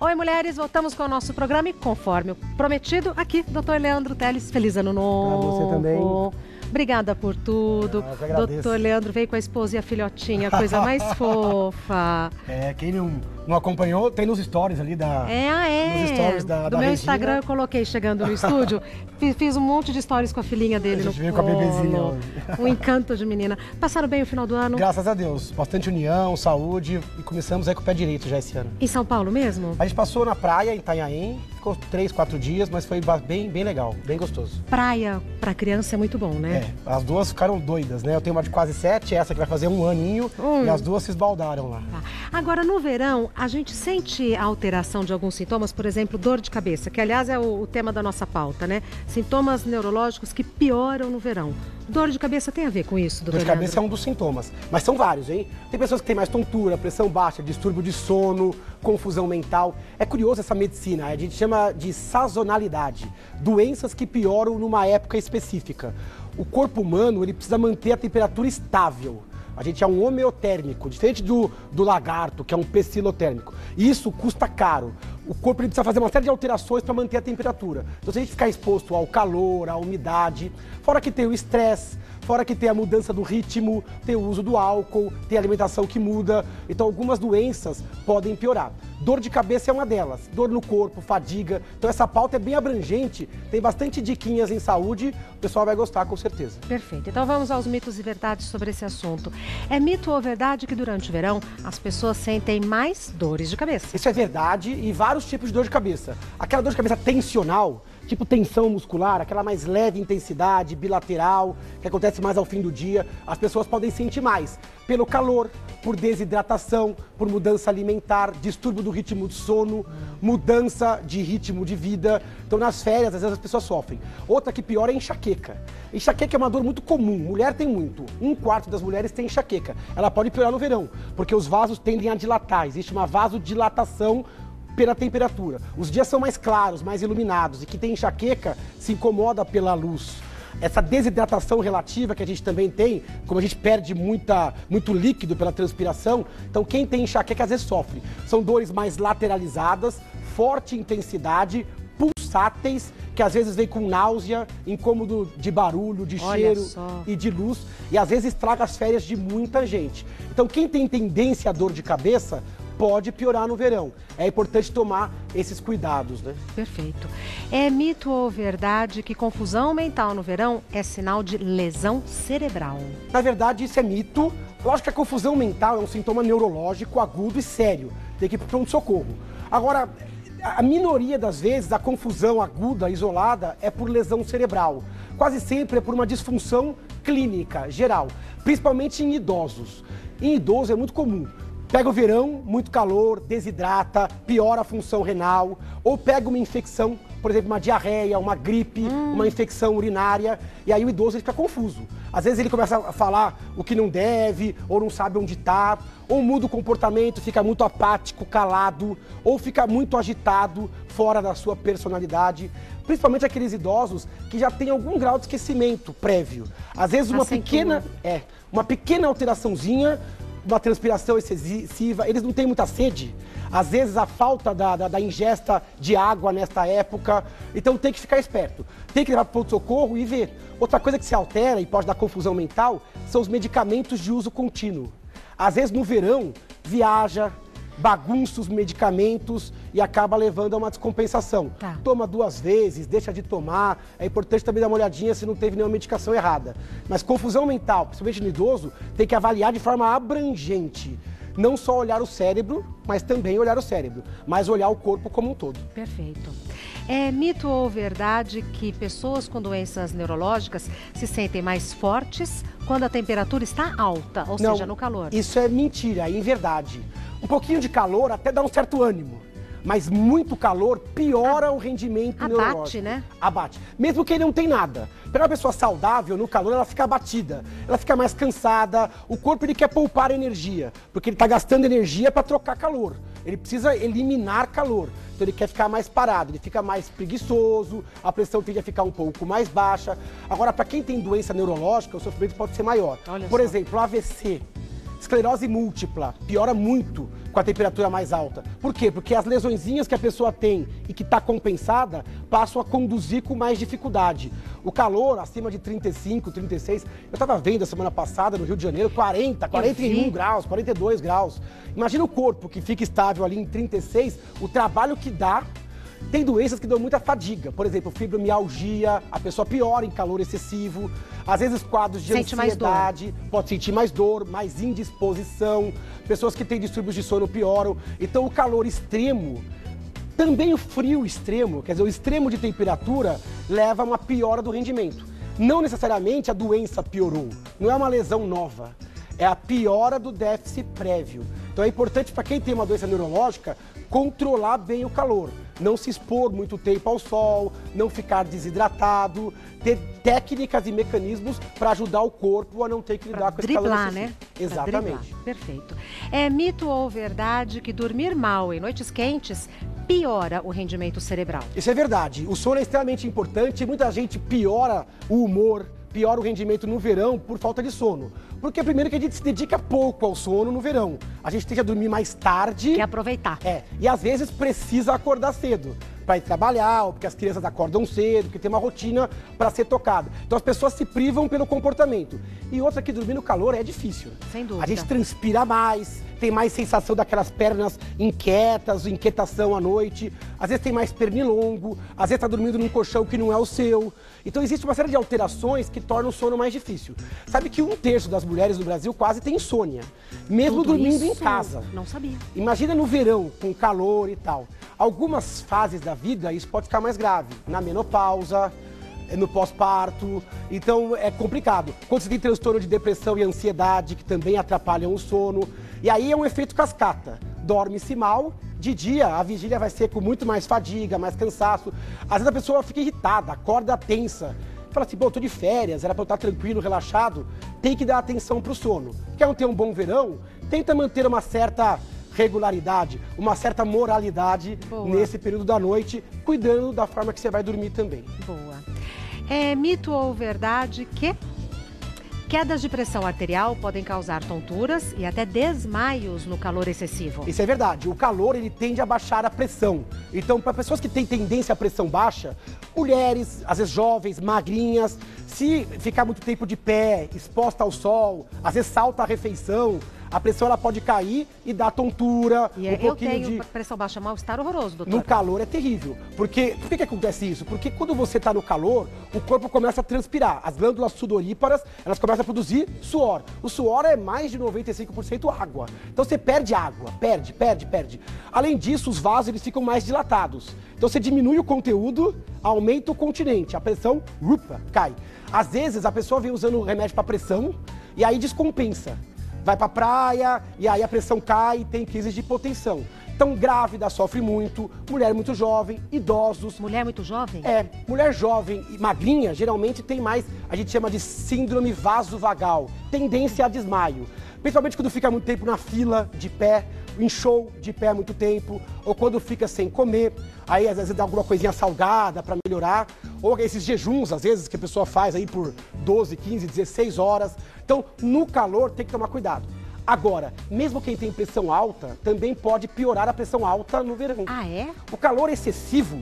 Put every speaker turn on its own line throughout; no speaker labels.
Oi, mulheres, voltamos com o nosso programa e conforme prometido, aqui, Dr. Leandro Teles, feliz ano novo.
Pra você também.
Obrigada por tudo. Dr. Leandro veio com a esposa e a filhotinha, coisa mais fofa.
Quem não acompanhou, tem nos stories ali nos stories da
do meu
Regina.
Instagram eu coloquei chegando no estúdio, fiz um monte de stories com a filhinha dele no colo.
Veio com a bebezinha hoje.
Um encanto de menina. Passaram bem o final do ano?
Graças a Deus, bastante união, saúde e começamos aí com o pé direito já esse ano.
Em São Paulo mesmo?
A gente passou na praia, em Itanhaém, ficou 3, 4 dias, mas foi bem legal, bem gostoso.
Praia pra criança é muito bom, né?
As duas ficaram doidas, né? Eu tenho uma de quase 7, essa que vai fazer um aninho, e as duas se esbaldaram lá.
Tá. Agora, no verão, a gente sente a alteração de alguns sintomas, por exemplo, dor de cabeça, que aliás é o tema da nossa pauta, né? Sintomas neurológicos que pioram no verão. Dor de cabeça tem a ver com isso, doutor
Dor de cabeça é um dos sintomas, mas são vários, hein? Tem pessoas que têm mais tontura, pressão baixa, distúrbio de sono, confusão mental. É curioso essa medicina, a gente chama de sazonalidade, doenças que pioram numa época específica. O corpo humano, ele precisa manter a temperatura estável. A gente é um homeotérmico, diferente do lagarto, que é um pecilotérmico. E isso custa caro. O corpo ele precisa fazer uma série de alterações para manter a temperatura. Então, se a gente ficar exposto ao calor, à umidade, fora que tem o estresse, fora que tem a mudança do ritmo, tem o uso do álcool, tem a alimentação que muda. Então, algumas doenças podem piorar. Dor de cabeça é uma delas. Dor no corpo, fadiga. Então, essa pauta é bem abrangente. Tem bastante diquinhas em saúde. O pessoal vai gostar, com certeza.
Perfeito. Então, vamos aos mitos e verdades sobre esse assunto. É mito ou verdade que durante o verão as pessoas sentem mais dores de cabeça?
Isso é verdade e vários tipos de dor de cabeça. Aquela dor de cabeça tensional, tipo tensão muscular, aquela mais leve intensidade, bilateral, que acontece mais ao fim do dia, as pessoas podem sentir mais pelo calor, por desidratação, por mudança alimentar, distúrbio do ritmo de sono, mudança de ritmo de vida. Então, nas férias, às vezes as pessoas sofrem. Outra que pior é enxaqueca. Enxaqueca é uma dor muito comum, mulher tem muito. 1/4 das mulheres tem enxaqueca. Ela pode piorar no verão, porque os vasos tendem a dilatar, existe uma vasodilatação pela temperatura. Os dias são mais claros, mais iluminados, e quem tem enxaqueca se incomoda pela luz. Essa desidratação relativa que a gente também tem, como a gente perde muito líquido pela transpiração, então quem tem enxaqueca às vezes sofre. São dores mais lateralizadas, forte intensidade, pulsáteis, que às vezes vem com náusea, incômodo de barulho, de cheiro e de luz, e às vezes estraga as férias de muita gente. Então quem tem tendência à dor de cabeça pode piorar no verão. É importante tomar esses cuidados, né?
Perfeito. É mito ou verdade que confusão mental no verão é sinal de lesão cerebral?
Na verdade, isso é mito. Lógico que a confusão mental é um sintoma neurológico agudo e sério. Tem que ir para o pronto-socorro. Agora, a minoria das vezes, a confusão aguda, isolada, é por lesão cerebral. Quase sempre é por uma disfunção clínica, geral, principalmente em idosos. Em idosos é muito comum. Pega o verão, muito calor, desidrata, piora a função renal, ou pega uma infecção, por exemplo, uma diarreia, uma gripe, uma infecção urinária, e aí o idoso ele fica confuso. Às vezes ele começa a falar o que não deve, ou não sabe onde está, ou muda o comportamento, fica muito apático, calado, ou fica muito agitado, fora da sua personalidade. Principalmente aqueles idosos que já têm algum grau de esquecimento prévio. Às vezes uma pequena alteraçãozinha, uma transpiração excessiva, eles não têm muita sede. Às vezes a falta da ingesta de água nesta época. Então tem que ficar esperto. Tem que levar para o pronto-socorro e ver. Outra coisa que se altera e pode dar confusão mental são os medicamentos de uso contínuo. Às vezes no verão viaja, bagunça os medicamentos e acaba levando a uma descompensação. Toma 2 vezes, deixa de tomar. É importante também dar uma olhadinha se não teve nenhuma medicação errada. Mas confusão mental, principalmente no idoso, tem que avaliar de forma abrangente. Não só olhar o cérebro, mas também olhar o cérebro, mas olhar o corpo como um todo.
Perfeito. É mito ou verdade que pessoas com doenças neurológicas se sentem mais fortes quando a temperatura está alta, ou seja, no calor?
Isso é mentira, é inverdade. Um pouquinho de calor até dá um certo ânimo, mas muito calor piora o rendimento neurológico.
Abate, né?
Abate. Mesmo que ele não tem nada. Para uma pessoa saudável, no calor, ela fica abatida, ela fica mais cansada, o corpo ele quer poupar energia, porque ele está gastando energia para trocar calor. Ele precisa eliminar calor, então ele quer ficar mais parado, ele fica mais preguiçoso, a pressão tende a ficar um pouco mais baixa. Agora, para quem tem doença neurológica, o sofrimento pode ser maior. Por exemplo, AVC. Esclerose múltipla, piora muito com a temperatura mais alta. Por quê? Porque as lesõezinhas que a pessoa tem e que está compensada passam a conduzir com mais dificuldade. O calor acima de 35, 36, eu estava vendo a semana passada no Rio de Janeiro, 40, 41 graus, 42 graus. Imagina o corpo que fica estável ali em 36, o trabalho que dá. Tem doenças que dão muita fadiga, por exemplo, fibromialgia, a pessoa piora em calor excessivo, às vezes quadros de ansiedade, pode sentir mais dor, mais indisposição, pessoas que têm distúrbios de sono pioram. Então o calor extremo, também o frio extremo, quer dizer, o extremo de temperatura leva a uma piora do rendimento. Não necessariamente a doença piorou, não é uma lesão nova, é a piora do déficit prévio. Então é importante para quem tem uma doença neurológica controlar bem o calor, não se expor muito tempo ao sol, não ficar desidratado, ter técnicas e mecanismos para ajudar o corpo a não ter que lidar com esse calor excessivo.
Né?
Exatamente.
Perfeito. É mito ou verdade que dormir mal em noites quentes piora o rendimento cerebral?
Isso é verdade. O sono é extremamente importante, muita gente piora o humor, piora o rendimento no verão por falta de sono. Porque primeiro que a gente se dedica pouco ao sono no verão. A gente tem que dormir mais tarde.
Quer aproveitar.
E às vezes precisa acordar cedo para ir trabalhar, ou porque as crianças acordam cedo, porque tem uma rotina para ser tocada. Então as pessoas se privam pelo comportamento. E outra que dormir no calor é difícil.
Sem dúvida.
A gente transpira mais, tem mais sensação daquelas pernas inquietas, inquietação à noite. Às vezes tem mais pernilongo, às vezes está dormindo num colchão que não é o seu. Então existe uma série de alterações que tornam o sono mais difícil. Sabe que 1/3 das mulheres no Brasil quase tem insônia, mesmo dormindo em casa.
Não sabia.
Imagina no verão, com calor e tal. Algumas fases da vida isso pode ficar mais grave. Na menopausa, no pós-parto, então é complicado. Quando você tem transtorno de depressão e ansiedade, que também atrapalham o sono. E aí é um efeito cascata. Dorme-se mal, de dia a vigília vai ser com muito mais fadiga, mais cansaço. Às vezes a pessoa fica irritada, acorda tensa. Fala assim, pô, eu tô de férias, era pra eu estar tranquilo, relaxado. Tem que dar atenção pro sono. Quer ter um bom verão? Tenta manter uma certa regularidade, uma certa moralidade nesse período da noite, cuidando da forma que você vai dormir também.
Boa. É mito ou verdade que quedas de pressão arterial podem causar tonturas e até desmaios no calor excessivo?
Isso é verdade. O calor, ele tende a baixar a pressão. Então, para pessoas que têm tendência à pressão baixa, mulheres, às vezes jovens, magrinhas, se ficar muito tempo de pé, exposta ao sol, às vezes salta a refeição, a pressão ela pode cair e dar tontura.
Eu tenho pressão baixa, mal-estar horroroso, doutor.
No calor é terrível. Por que acontece isso? Porque quando você está no calor, o corpo começa a transpirar. As glândulas sudoríparas, elas começam a produzir suor. O suor é mais de 95% água. Então você perde água, perde. Além disso, os vasos eles ficam mais dilatados. Então você diminui o conteúdo, aumenta o continente, a pressão cai. Às vezes a pessoa vem usando remédio para pressão e aí descompensa. Vai pra praia e aí a pressão cai e tem crises de hipotensão. Então, grávida sofre muito, mulher muito jovem, idosos.
Mulher muito jovem?
Mulher jovem e magrinha geralmente tem mais, a gente chama de síndrome vasovagal, tendência a desmaio. Principalmente quando fica muito tempo na fila, de pé, em show, de pé muito tempo, ou quando fica sem comer, aí às vezes dá alguma coisinha salgada para melhorar, ou esses jejuns, às vezes, que a pessoa faz aí por 12, 15, 16 horas. Então, no calor tem que tomar cuidado. Agora, mesmo quem tem pressão alta, também pode piorar a pressão alta no verão.
Ah, é?
O calor excessivo,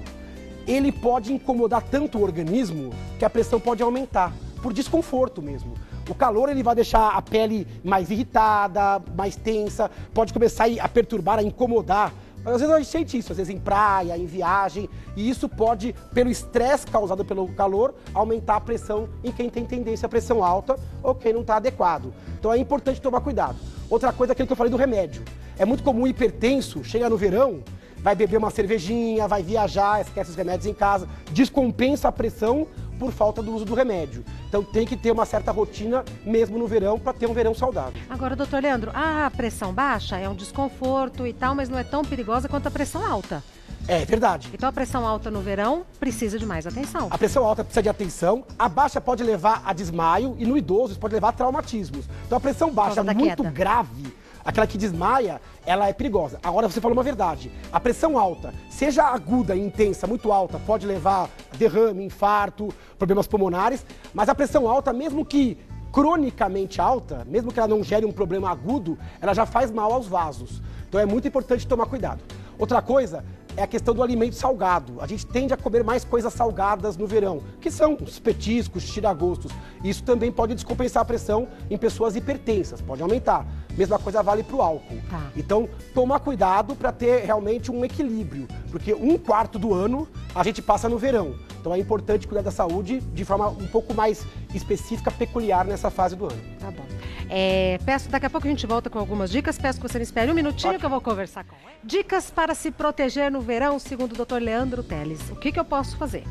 ele pode incomodar tanto o organismo que a pressão pode aumentar, por desconforto mesmo. O calor ele vai deixar a pele mais irritada, mais tensa, pode começar a perturbar, a incomodar. Às vezes a gente sente isso, às vezes em praia, em viagem, e isso pode, pelo estresse causado pelo calor, aumentar a pressão em quem tem tendência à pressão alta ou quem não está adequado. Então é importante tomar cuidado. Outra coisa é aquilo que eu falei do remédio. É muito comum hipertenso, chega no verão, vai beber uma cervejinha, vai viajar, esquece os remédios em casa, descompensa a pressão por falta do uso do remédio. Então tem que ter uma certa rotina mesmo no verão para ter um verão saudável.
Agora, doutor Leandro, a pressão baixa é um desconforto e tal, mas não é tão perigosa quanto a pressão alta.
É verdade.
Então a pressão alta no verão precisa de mais atenção.
A pressão alta precisa de atenção, a baixa pode levar a desmaio e no idoso pode levar a traumatismos. Então a pressão baixa muito grave, aquela que desmaia, ela é perigosa. Agora você falou uma verdade, a pressão alta, seja aguda e intensa, muito alta, pode levar a derrame, infarto, problemas pulmonares, mas a pressão alta, mesmo que cronicamente alta, mesmo que ela não gere um problema agudo, ela já faz mal aos vasos. Então é muito importante tomar cuidado. Outra coisa é a questão do alimento salgado. A gente tende a comer mais coisas salgadas no verão, que são os petiscos, tiragostos. Isso também pode descompensar a pressão em pessoas hipertensas, pode aumentar. Mesma coisa vale para o álcool.
Tá.
Então, tomar cuidado para ter realmente um equilíbrio, porque 1/4 do ano a gente passa no verão. Então é importante cuidar da saúde de forma um pouco mais específica, peculiar nessa fase do ano.
Tá bom. Daqui a pouco a gente volta com algumas dicas. Peço que você me espere um minutinho que eu vou conversar com ele. Dicas para se proteger no verão, segundo o Dr. Leandro Teles. O que eu posso fazer?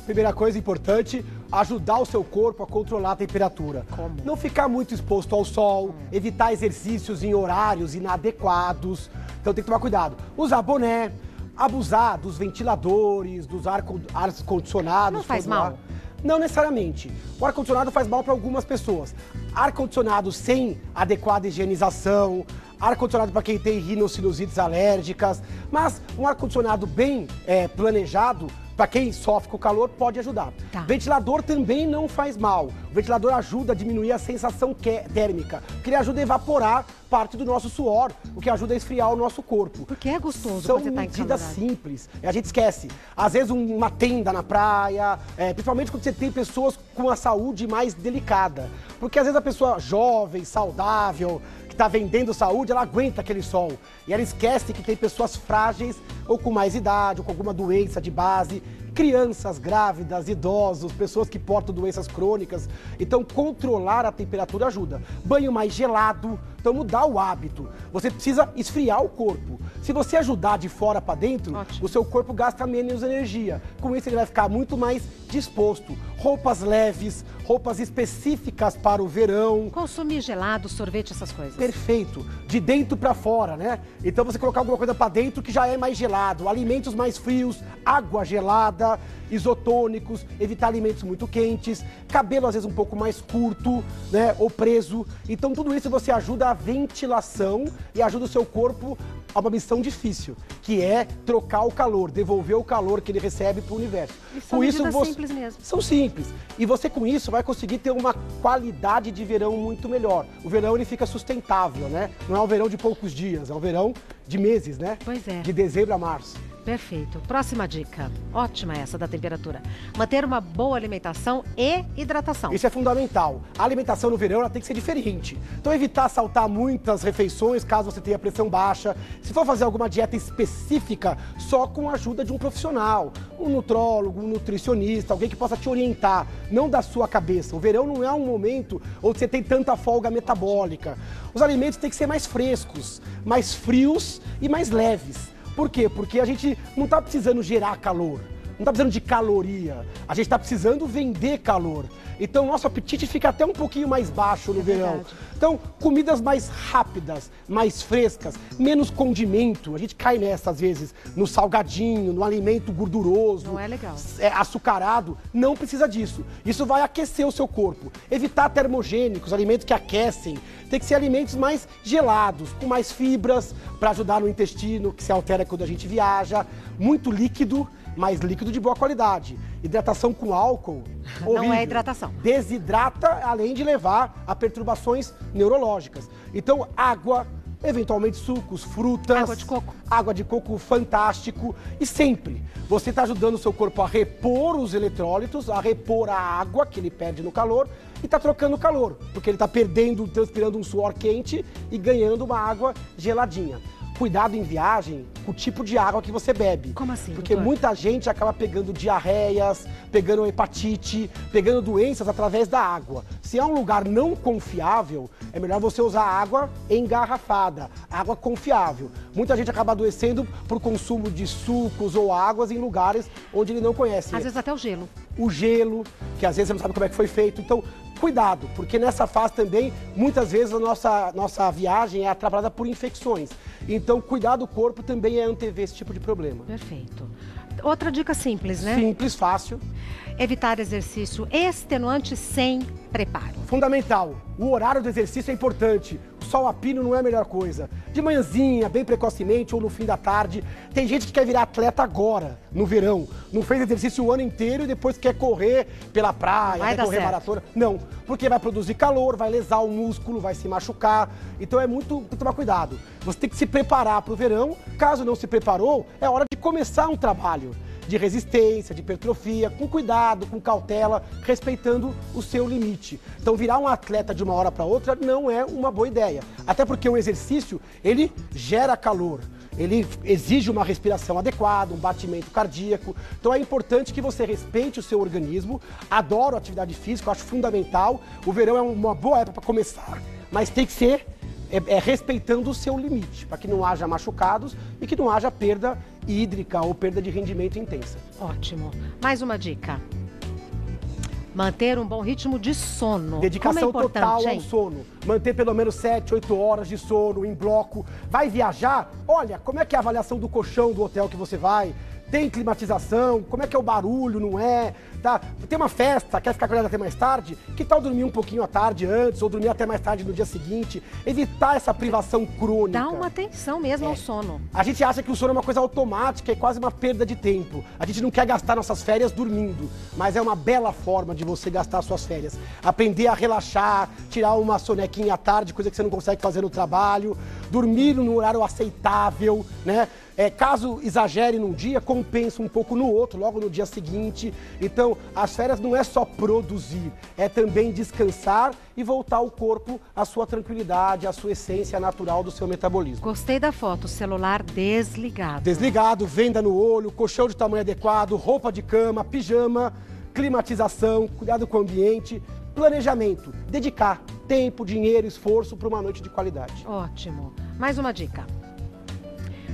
Primeira coisa importante, ajudar o seu corpo a controlar a temperatura.
Como?
Não ficar muito exposto ao sol, evitar exercícios em horários inadequados. Então tem que tomar cuidado. Usar boné, abusar dos ventiladores, dos ar-condicionados.
Não faz mal?
Não necessariamente. O ar-condicionado faz mal para algumas pessoas. Ar-condicionado sem adequada higienização, ar-condicionado para quem tem rinossinusites alérgicas, mas um ar-condicionado bem planejado, para quem sofre com o calor, pode ajudar.
Tá.
Ventilador também não faz mal. O ventilador ajuda a diminuir a sensação térmica, porque ele ajuda a evaporar parte do nosso suor, o que ajuda a esfriar o nosso corpo.
Porque é gostoso
São
quando você tá
medidas
encalorado.
simples. A gente esquece. Às vezes uma tenda na praia, principalmente quando você tem pessoas com a saúde mais delicada. Porque às vezes a pessoa jovem, saudável, que está vendendo saúde, ela aguenta aquele sol. E ela esquece que tem pessoas frágeis ou com mais idade, ou com alguma doença de base, crianças grávidas, idosos, pessoas que portam doenças crônicas. Então, controlar a temperatura ajuda. Banho mais gelado, então mudar o hábito. Você precisa esfriar o corpo. Se você ajudar de fora para dentro,
Ótimo.
o seu corpo gasta menos energia. Com isso, ele vai ficar muito mais disposto. Roupas leves, roupas específicas para o verão.
Consumir gelado, sorvete, essas coisas.
Perfeito. De dentro para fora, né? Então você colocar alguma coisa para dentro que já é mais gelado. Alimentos mais frios, água gelada, isotônicos, evitar alimentos muito quentes, cabelo às vezes um pouco mais curto, né? Ou preso. Então tudo isso você ajuda a ventilação e ajuda o seu corpo a uma missão difícil, que é trocar o calor, devolver o calor que ele recebe para o universo.
E são medidas simples mesmo.
São simples. E você com isso vai conseguir ter uma qualidade de verão muito melhor. O verão ele fica sustentável, né? Não é um verão de poucos dias, é um verão de meses, né?
Pois é.
De dezembro a março.
Perfeito. Próxima dica. Ótima essa da temperatura. Manter uma boa alimentação e hidratação.
Isso é fundamental. A alimentação no verão ela tem que ser diferente. Então evitar saltar muitas refeições caso você tenha pressão baixa. Se for fazer alguma dieta específica, só com a ajuda de um profissional, um nutrólogo, um nutricionista, alguém que possa te orientar, não da sua cabeça. O verão não é um momento onde você tem tanta folga metabólica. Os alimentos têm que ser mais frescos, mais frios e mais leves. Por quê? Porque a gente não está precisando gerar calor, não está precisando de caloria, a gente está precisando vender calor. Então, nosso apetite fica até um pouquinho mais baixo no verão.
Verdade.
Então, comidas mais rápidas, mais frescas, menos condimento. A gente cai nessa, às vezes, no salgadinho, no alimento gorduroso.
Não é legal.
Açucarado. Não precisa disso. Isso vai aquecer o seu corpo. Evitar termogênicos, alimentos que aquecem. Tem que ser alimentos mais gelados, com mais fibras, para ajudar no intestino, que se altera quando a gente viaja. Muito líquido, mas líquido de boa qualidade. Hidratação com álcool, horrível.
Não é hidratação.
Desidrata, além de levar a perturbações neurológicas. Então, água, eventualmente sucos, frutas.
Água de coco.
Água de coco, fantástico. E sempre, você está ajudando o seu corpo a repor os eletrólitos, a repor a água que ele perde no calor e está trocando calor, porque ele está transpirando um suor quente e ganhando uma água geladinha. Cuidado em viagem com o tipo de água que você bebe.
Como assim,
Porque
doutor?
muita gente acaba pegando diarreias, pegando hepatite, pegando doenças através da água. Se é um lugar não confiável, é melhor você usar água engarrafada, água confiável. Muita gente acaba adoecendo por consumo de sucos ou águas em lugares onde ele não conhece.
Às vezes até o gelo.
O gelo, que às vezes você não sabe como é que foi feito. Então, cuidado, porque nessa fase também, muitas vezes a nossa viagem é atrapalhada por infecções. Então, cuidar do corpo também é antever esse tipo de problema.
Perfeito. Outra dica simples, né?
Simples, fácil.
Evitar exercício extenuante sem preparo.
Fundamental. O horário do exercício é importante. O sol a pino não é a melhor coisa. De manhãzinha, bem precocemente ou no fim da tarde. Tem gente que quer virar atleta agora, no verão. Não fez exercício o ano inteiro e depois quer correr pela praia, quer correr maratona. Não, porque vai produzir calor, vai lesar o músculo, vai se machucar. Então tem que tomar cuidado. Você tem que se preparar para o verão. Caso não se preparou, é hora de começar um trabalho de resistência, de hipertrofia, com cuidado, com cautela, respeitando o seu limite. Então, virar um atleta de uma hora para outra não é uma boa ideia. Até porque o exercício, ele gera calor. Ele exige uma respiração adequada, um batimento cardíaco. Então é importante que você respeite o seu organismo. Adoro atividade física, acho fundamental. O verão é uma boa época para começar, mas tem que ser respeitando o seu limite, para que não haja machucados e que não haja perda hídrica ou perda de rendimento intensa.
Ótimo. Mais uma dica. Manter um bom ritmo de sono.
Dedicação total ao sono. Manter pelo menos 7, 8 horas de sono em bloco. Vai viajar? Olha, como é que é a avaliação do colchão do hotel que você vai? Tem climatização? Como é que é o barulho, não é? Tá? Tem uma festa, quer ficar acordado até mais tarde? Que tal dormir um pouquinho à tarde antes ou dormir até mais tarde no dia seguinte? Evitar essa privação crônica.
Dá uma atenção mesmo ao sono.
A gente acha que o sono é uma coisa automática, é quase uma perda de tempo. A gente não quer gastar nossas férias dormindo, mas é uma bela forma de você gastar suas férias. Aprender a relaxar, tirar uma sonequinha à tarde, coisa que você não consegue fazer no trabalho, dormir no horário aceitável, né? Caso exagere num dia, compensa um pouco no outro, logo no dia seguinte. Então, as férias não é só produzir, é também descansar e voltar o corpo à sua tranquilidade, à sua essência natural do seu metabolismo.
Gostei da foto, celular desligado.
Desligado, venda no olho, colchão de tamanho adequado, roupa de cama, pijama, climatização, cuidado com o ambiente, planejamento, dedicar tempo, dinheiro, esforço para uma noite de qualidade.
Ótimo. Mais uma dica.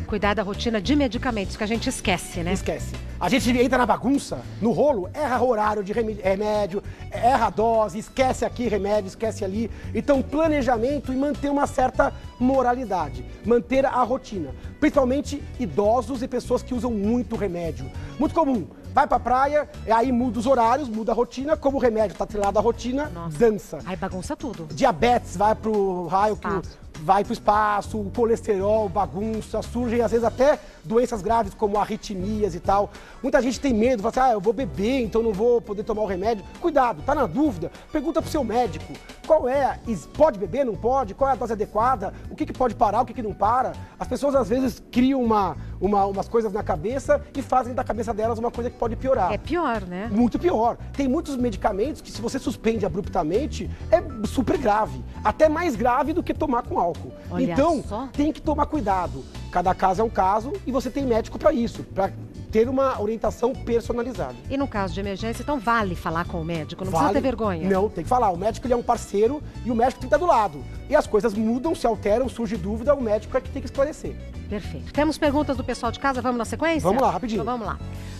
Cuidar da rotina de medicamentos, que a gente esquece, né?
Esquece. A gente entra na bagunça, no rolo, erra horário de remédio, erra a dose, esquece aqui remédio, esquece ali. Então, planejamento e manter uma certa moralidade. Manter a rotina. Principalmente idosos e pessoas que usam muito remédio. Muito comum. Vai pra praia, e aí muda os horários, muda a rotina. Como o remédio está atrelado à rotina, dança.
Aí bagunça tudo.
Diabetes vai pro raio que vai para o espaço, o colesterol, bagunça, surgem às vezes até doenças graves como arritmias e tal. Muita gente tem medo, fala assim, eu vou beber, então não vou poder tomar o remédio. Cuidado, tá na dúvida? Pergunta pro seu médico. Qual é? Pode beber, não pode? Qual é a dose adequada? O que pode parar, o que não para? As pessoas às vezes criam umas coisas na cabeça e fazem da cabeça delas uma coisa que pode piorar.
É pior, né?
Muito pior. Tem muitos medicamentos que se você suspende abruptamente, é super grave. Até mais grave do que tomar com álcool.
Olha
então,
só.
tem que tomar cuidado. Cada caso é um caso e você tem médico para isso, para ter uma orientação personalizada.
E no caso de emergência, então vale falar com o médico, não precisa ter vergonha.
Não, tem que falar. O médico ele é um parceiro e o médico tem que estar do lado. E as coisas mudam, se alteram, surge dúvida, o médico é que tem que esclarecer.
Perfeito. Temos perguntas do pessoal de casa, vamos na sequência?
Vamos lá, rapidinho.
Então vamos lá.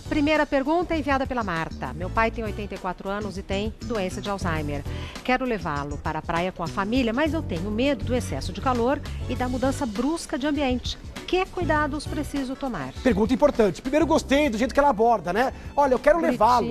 Primeira pergunta é enviada pela Marta. Meu pai tem 84 anos e tem doença de Alzheimer. Quero levá-lo para a praia com a família, mas eu tenho medo do excesso de calor e da mudança brusca de ambiente. Que cuidados preciso tomar?
Pergunta importante. Primeiro, gostei do jeito que ela aborda, né? Olha, eu quero levá-lo.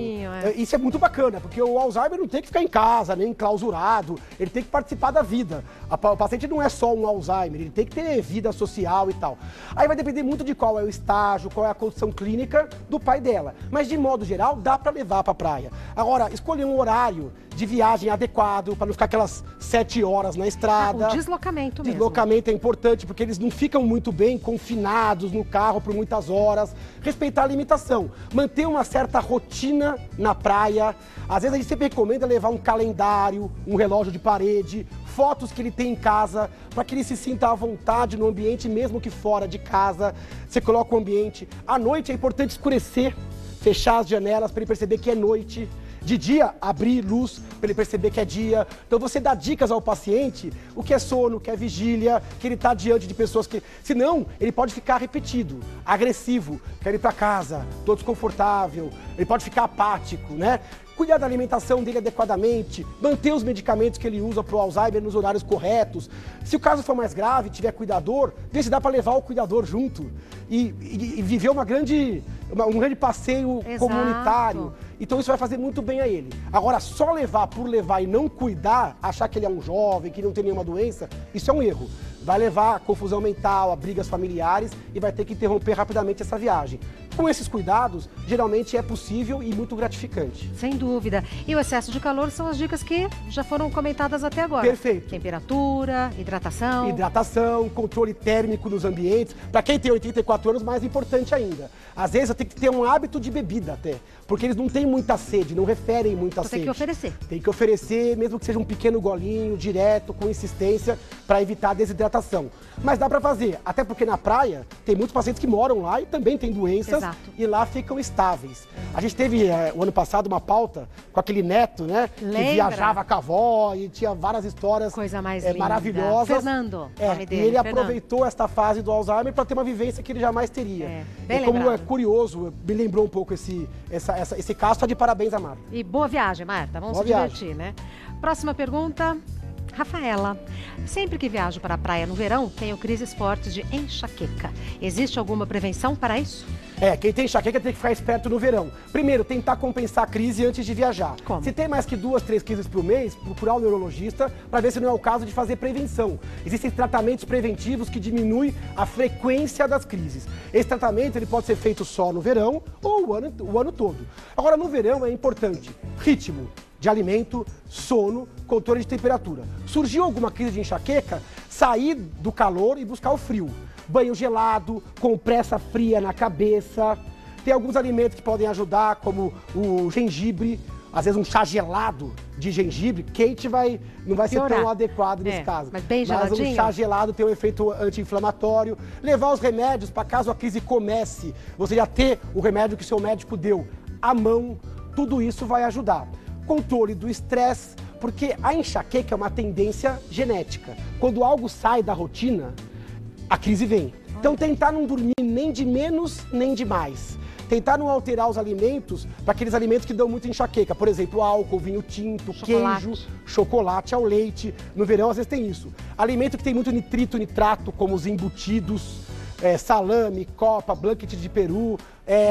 Isso é muito bacana, porque o Alzheimer não tem que ficar em casa, nem enclausurado. Ele tem que participar da vida. O paciente não é só um Alzheimer, ele tem que ter vida social e tal. Aí vai depender muito de qual é o estágio, qual é a condição clínica do pai dela. Mas, de modo geral, dá para levar para a praia. Agora, escolher um horário de viagem adequado, para não ficar aquelas 7 horas na estrada.
O deslocamento mesmo.
Deslocamento é importante, porque eles não ficam muito bem confinados no carro por muitas horas. Respeitar a limitação. Manter uma certa rotina na praia. Às vezes a gente sempre recomenda levar um calendário, um relógio de parede, fotos que ele tem em casa, para que ele se sinta à vontade no ambiente, mesmo que fora de casa. Você coloca o ambiente. À noite é importante escurecer, fechar as janelas para ele perceber que é noite. De dia, abrir luz para ele perceber que é dia. Então você dá dicas ao paciente, o que é sono, o que é vigília, que ele está diante de pessoas que... Senão, ele pode ficar repetido, agressivo, quer ir para casa, todo desconfortável, ele pode ficar apático, né? Cuidar da alimentação dele adequadamente, manter os medicamentos que ele usa para o Alzheimer nos horários corretos. Se o caso for mais grave, tiver cuidador, vê se dá para levar o cuidador junto e viver um grande passeio comunitário. Então isso vai fazer muito bem a ele. Agora, só levar por levar e não cuidar, achar que ele é um jovem, que não tem nenhuma doença, isso é um erro. Vai levar a confusão mental, a brigas familiares e vai ter que interromper rapidamente essa viagem. Com esses cuidados, geralmente é possível e muito gratificante.
Sem dúvida. E o excesso de calor são as dicas que já foram comentadas até agora.
Perfeito.
Temperatura, hidratação.
Hidratação, controle térmico nos ambientes. Para quem tem 84 anos, mais importante ainda. Às vezes eu tenho que ter um hábito de bebida até, porque eles não têm muita sede, não referem muita sede.
Tem que oferecer.
Tem que oferecer, mesmo que seja um pequeno golinho, direto, com insistência, para evitar a desidratação. Mas dá para fazer, até porque na praia tem muitos pacientes que moram lá e também têm doenças.
Exato.
E lá ficam estáveis. A gente teve o ano passado uma pauta com aquele neto, né?
Lembra?
Que viajava com a avó e tinha várias histórias
Coisa mais linda.
maravilhosas.
Fernando, nome
E
dele,
ele
Fernando.
aproveitou esta fase do Alzheimer para ter uma vivência que ele jamais teria.
Bem
E como
lembrado.
é curioso, me lembrou um pouco esse caso, está de parabéns a Marta.
E boa viagem, Marta. Vamos
Boa
se
viagem.
divertir, né? Próxima pergunta. Rafaela, sempre que viajo para a praia no verão, tenho crises fortes de enxaqueca. Existe alguma prevenção para isso?
Quem tem enxaqueca tem que ficar esperto no verão. Primeiro, tentar compensar a crise antes de viajar.
Como?
Se tem mais que 2, 3 crises por mês, procurar um neurologista para ver se não é o caso de fazer prevenção. Existem tratamentos preventivos que diminuem a frequência das crises. Esse tratamento ele pode ser feito só no verão ou o ano todo. Agora, no verão é importante ritmo de alimento, sono, controle de temperatura. Surgiu alguma crise de enxaqueca, sair do calor e buscar o frio. Banho gelado, compressa fria na cabeça. Tem alguns alimentos que podem ajudar, como o gengibre. Às vezes um chá gelado de gengibre, quente não vai ser tão adequado nesse caso.
Mas bem geladinho.
Mas um chá gelado tem um efeito anti-inflamatório. Levar os remédios para caso a crise comece, você já ter o remédio que seu médico deu à mão. Tudo isso vai ajudar. Controle do estresse, porque a enxaqueca é uma tendência genética. Quando algo sai da rotina, a crise vem. Então tentar não dormir nem de menos nem de mais. Tentar não alterar os alimentos para aqueles alimentos que dão muita enxaqueca. Por exemplo, álcool, vinho tinto, queijo, chocolate ao leite. No verão, às vezes tem isso. Alimento que tem muito nitrito, nitrato, como os embutidos, salame, copa, blanquete de peru,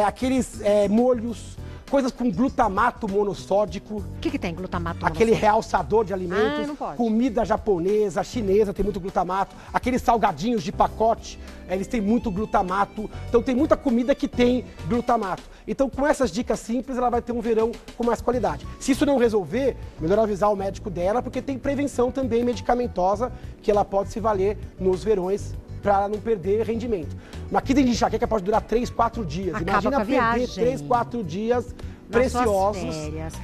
aqueles molhos. Coisas com glutamato monossódico.
O que tem glutamato monossódico?
Aquele realçador de alimentos.
Não pode.
Comida japonesa, chinesa tem muito glutamato. Aqueles salgadinhos de pacote, eles têm muito glutamato. Então tem muita comida que tem glutamato. Então com essas dicas simples, ela vai ter um verão com mais qualidade. Se isso não resolver, melhor avisar o médico dela, porque tem prevenção também medicamentosa que ela pode se valer nos verões para não perder rendimento. Uma crise de enxaqueca pode durar 3, 4 dias.
Acaba
Imagina perder 3, 4 dias preciosos,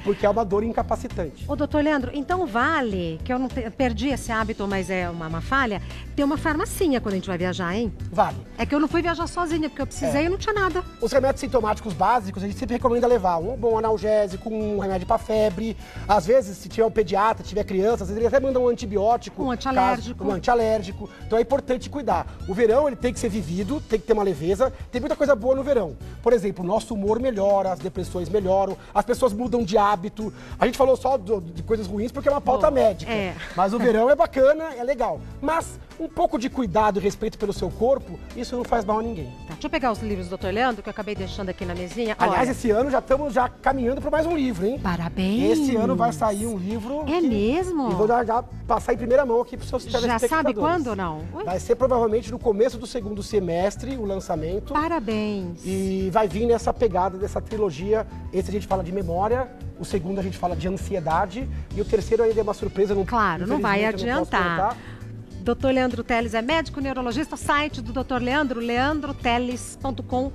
porque é uma dor incapacitante.
Ô, doutor Leandro, então vale, que eu não perdi esse hábito, mas é uma falha, ter uma farmacinha quando a gente vai viajar, hein?
Vale.
É que eu não fui viajar sozinha, porque eu precisei e não tinha nada.
Os remédios sintomáticos básicos, a gente sempre recomenda levar um bom analgésico, um remédio para febre. Às vezes, se tiver um pediatra, tiver criança, às vezes ele até manda um antibiótico.
Um antialérgico.
Um antialérgico. Então é importante cuidar. O verão, ele tem que ser vivido, tem que ter uma leveza. Tem muita coisa boa no verão. Por exemplo, o nosso humor melhora, as depressões melhoram, as pessoas mudam de hábito. A gente falou só de coisas ruins porque é uma pauta médica. Mas o verão é bacana, é legal. Mas um pouco de cuidado e respeito pelo seu corpo, isso não faz mal a ninguém.
Tá, deixa eu pegar os livros do Dr. Leandro, que eu acabei deixando aqui na mesinha.
Aliás, esse ano já estamos caminhando para mais um livro, hein?
Parabéns!
Esse ano vai sair um livro.
É mesmo?
E vou já passar em primeira mão aqui para os seus telespectadores.
Já sabe quando ou não?
Vai ser provavelmente no começo do segundo semestre o lançamento.
Parabéns!
E vai vir nessa pegada dessa trilogia. Esse a gente fala de memória, o segundo a gente fala de ansiedade e o terceiro ainda é uma surpresa.
Claro, não vai adiantar. Dr. Leandro Teles é médico neurologista, site do Dr. Leandro, leandroteles.com.br,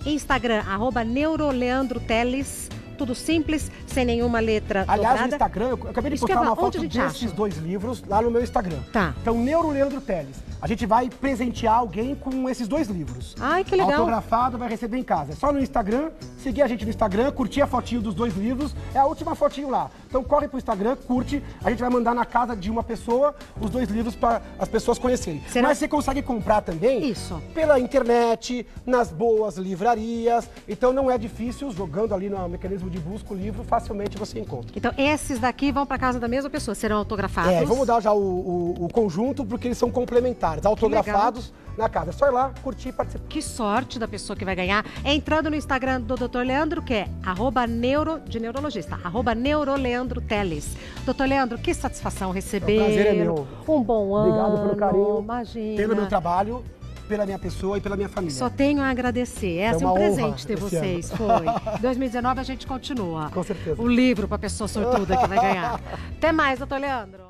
Instagram, @neuroleandroteles, tudo simples, sem nenhuma letra
Aliás,
dobrada.
no Instagram, eu acabei de postar uma foto desses dois livros lá no meu Instagram.
Tá.
Então, Neuro Leandro Teles. A gente vai presentear alguém com esses dois livros.
Ai, que legal.
Autografado, vai receber em casa. É só no Instagram, seguir a gente no Instagram, curtir a fotinho dos dois livros. É a última fotinho lá. Então corre pro Instagram, curte. A gente vai mandar na casa de uma pessoa os dois livros para as pessoas conhecerem. Mas você consegue comprar também pela internet, nas boas livrarias. Então não é difícil, jogando ali no mecanismo de busca o livro, facilmente você encontra.
Então esses daqui vão para casa da mesma pessoa, serão autografados?
Vamos dar já o conjunto, porque eles são complementares. Autografados, na casa. É só ir lá, curtir e participar.
Que sorte da pessoa que vai ganhar. Entrando no Instagram do Dr. Leandro, que é de neurologista, @neuroleandro Teles. Dr. Leandro, que satisfação receber.
O prazer é meu.
Um bom ano.
Obrigado pelo carinho.
Imagina.
Pelo meu trabalho, pela minha pessoa e pela minha família.
Só tenho a agradecer. É um
uma
presente
honra
ter
esse
vocês. Foi. 2019 a gente continua.
Com certeza.
O livro para pessoa sortuda que vai ganhar. Até mais, Dr. Leandro.